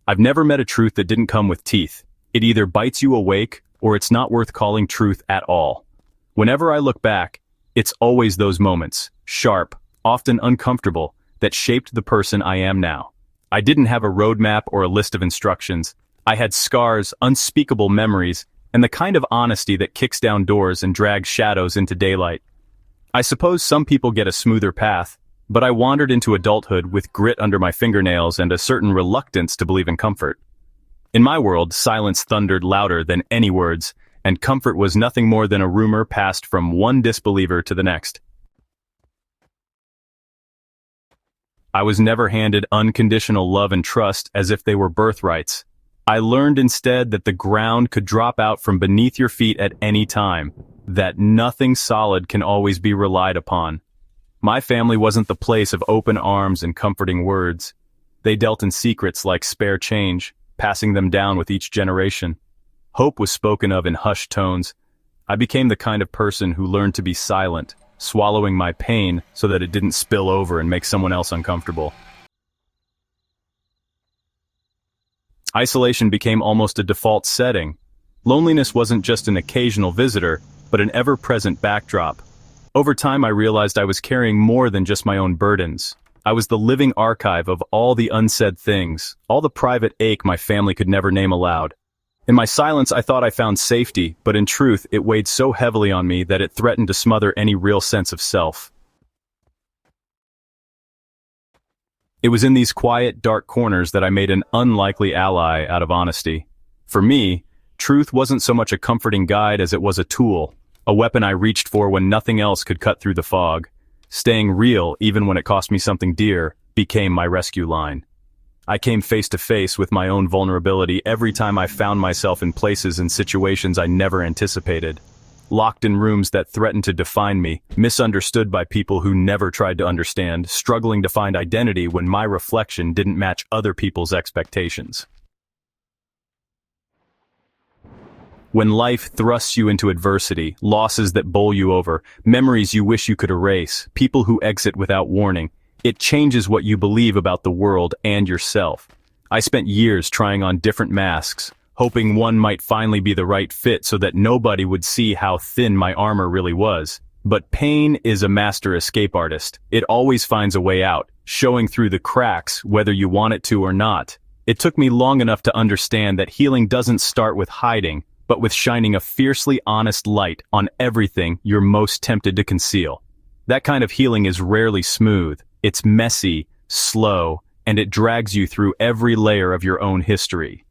I've never met a truth that didn't come with teeth. It either bites you awake, or it's not worth calling truth at all. Whenever I look back, it's always those moments, sharp, often uncomfortable, that shaped the person I am now. I didn't have a roadmap or a list of instructions. I had scars, unspeakable memories, and the kind of honesty that kicks down doors and drags shadows into daylight. I suppose some people get a smoother path, but I wandered into adulthood with grit under my fingernails and a certain reluctance to believe in comfort. In my world, silence thundered louder than any words, and comfort was nothing more than a rumor passed from one disbeliever to the next. I was never handed unconditional love and trust as if they were birthrights. I learned instead that the ground could drop out from beneath your feet at any time, that nothing solid can always be relied upon. My family wasn't the place of open arms and comforting words. They dealt in secrets like spare change, passing them down with each generation. Hope was spoken of in hushed tones. I became the kind of person who learned to be silent, swallowing my pain so that it didn't spill over and make someone else uncomfortable. Isolation became almost a default setting. Loneliness wasn't just an occasional visitor, but an ever-present backdrop. Over time, I realized I was carrying more than just my own burdens. I was the living archive of all the unsaid things, all the private ache my family could never name aloud. In my silence, I thought I found safety, but in truth, it weighed so heavily on me that it threatened to smother any real sense of self. It was in these quiet, dark corners that I made an unlikely ally out of honesty. For me, truth wasn't so much a comforting guide as it was a tool, a weapon I reached for when nothing else could cut through the fog. Staying real, even when it cost me something dear, became my rescue line. I came face to face with my own vulnerability every time I found myself in places and situations I never anticipated. Locked in rooms that threatened to define me, misunderstood by people who never tried to understand, struggling to find identity when my reflection didn't match other people's expectations. When life thrusts you into adversity, losses that bowl you over, memories you wish you could erase, people who exit without warning, it changes what you believe about the world and yourself. I spent years trying on different masks, hoping one might finally be the right fit so that nobody would see how thin my armor really was. But pain is a master escape artist. It always finds a way out, showing through the cracks whether you want it to or not. It took me long enough to understand that healing doesn't start with hiding, but with shining a fiercely honest light on everything you're most tempted to conceal. That kind of healing is rarely smooth. It's messy, slow, and it drags you through every layer of your own history.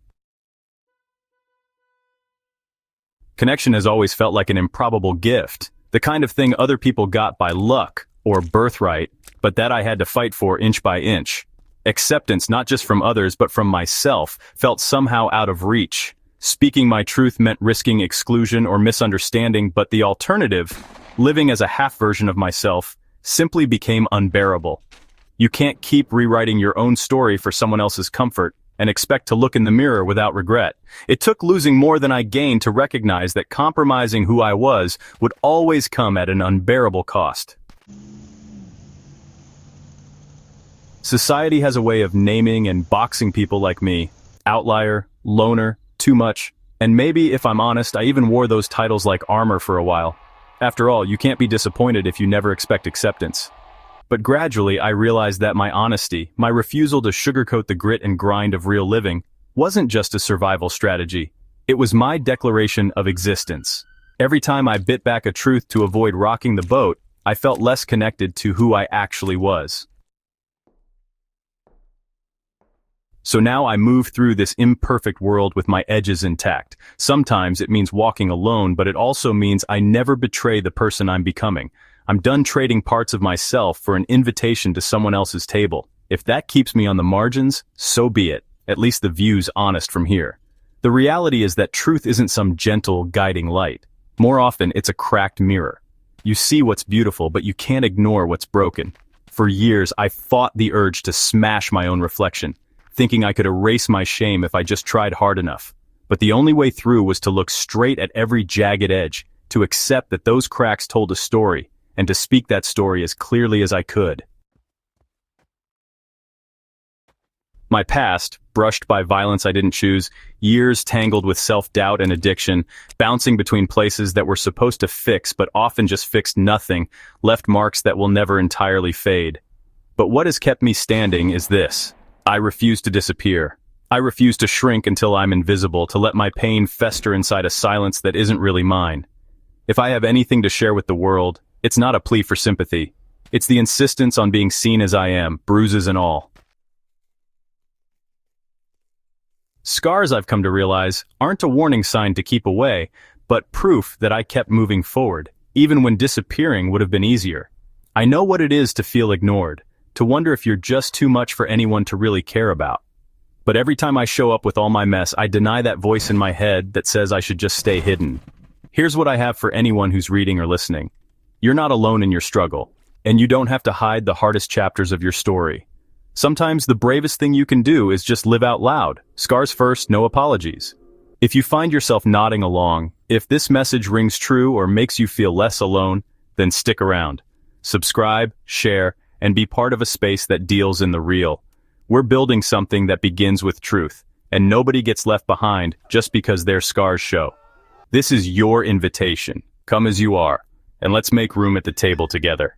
Connection has always felt like an improbable gift, the kind of thing other people got by luck or birthright, but that I had to fight for inch by inch. Acceptance, not just from others but from myself, felt somehow out of reach. Speaking my truth meant risking exclusion or misunderstanding, but the alternative, living as a half version of myself, simply became unbearable. You can't keep rewriting your own story for someone else's comfort and expect to look in the mirror without regret. It took losing more than I gained to recognize that compromising who I was would always come at an unbearable cost. Society has a way of naming and boxing people like me: outlier, loner, too much, and maybe, if I'm honest, I even wore those titles like armor for a while. After all, you can't be disappointed if you never expect acceptance. But gradually, I realized that my honesty, my refusal to sugarcoat the grit and grind of real living, wasn't just a survival strategy. It was my declaration of existence. Every time I bit back a truth to avoid rocking the boat, I felt less connected to who I actually was. So now I move through this imperfect world with my edges intact. Sometimes it means walking alone, but it also means I never betray the person I'm becoming. I'm done trading parts of myself for an invitation to someone else's table. If that keeps me on the margins, so be it. At least the view's honest from here. The reality is that truth isn't some gentle, guiding light. More often, it's a cracked mirror. You see what's beautiful, but you can't ignore what's broken. For years, I fought the urge to smash my own reflection, thinking I could erase my shame if I just tried hard enough. But the only way through was to look straight at every jagged edge, to accept that those cracks told a story, and to speak that story as clearly as I could. My past, brushed by violence I didn't choose, years tangled with self-doubt and addiction, bouncing between places that were supposed to fix but often just fixed nothing, left marks that will never entirely fade. But what has kept me standing is this. I refuse to disappear. I refuse to shrink until I'm invisible, to let my pain fester inside a silence that isn't really mine. If I have anything to share with the world, it's not a plea for sympathy. It's the insistence on being seen as I am, bruises and all. Scars, I've come to realize, aren't a warning sign to keep away, but proof that I kept moving forward, even when disappearing would have been easier. I know what it is to feel ignored, to wonder if you're just too much for anyone to really care about. But every time I show up with all my mess, I deny that voice in my head that says I should just stay hidden. Here's what I have for anyone who's reading or listening. You're not alone in your struggle, and you don't have to hide the hardest chapters of your story. Sometimes the bravest thing you can do is just live out loud. Scars first, no apologies. If you find yourself nodding along, if this message rings true or makes you feel less alone, then stick around. Subscribe, share, and be part of a space that deals in the real. We're building something that begins with truth, and nobody gets left behind just because their scars show. This is your invitation. Come as you are, and let's make room at the table together.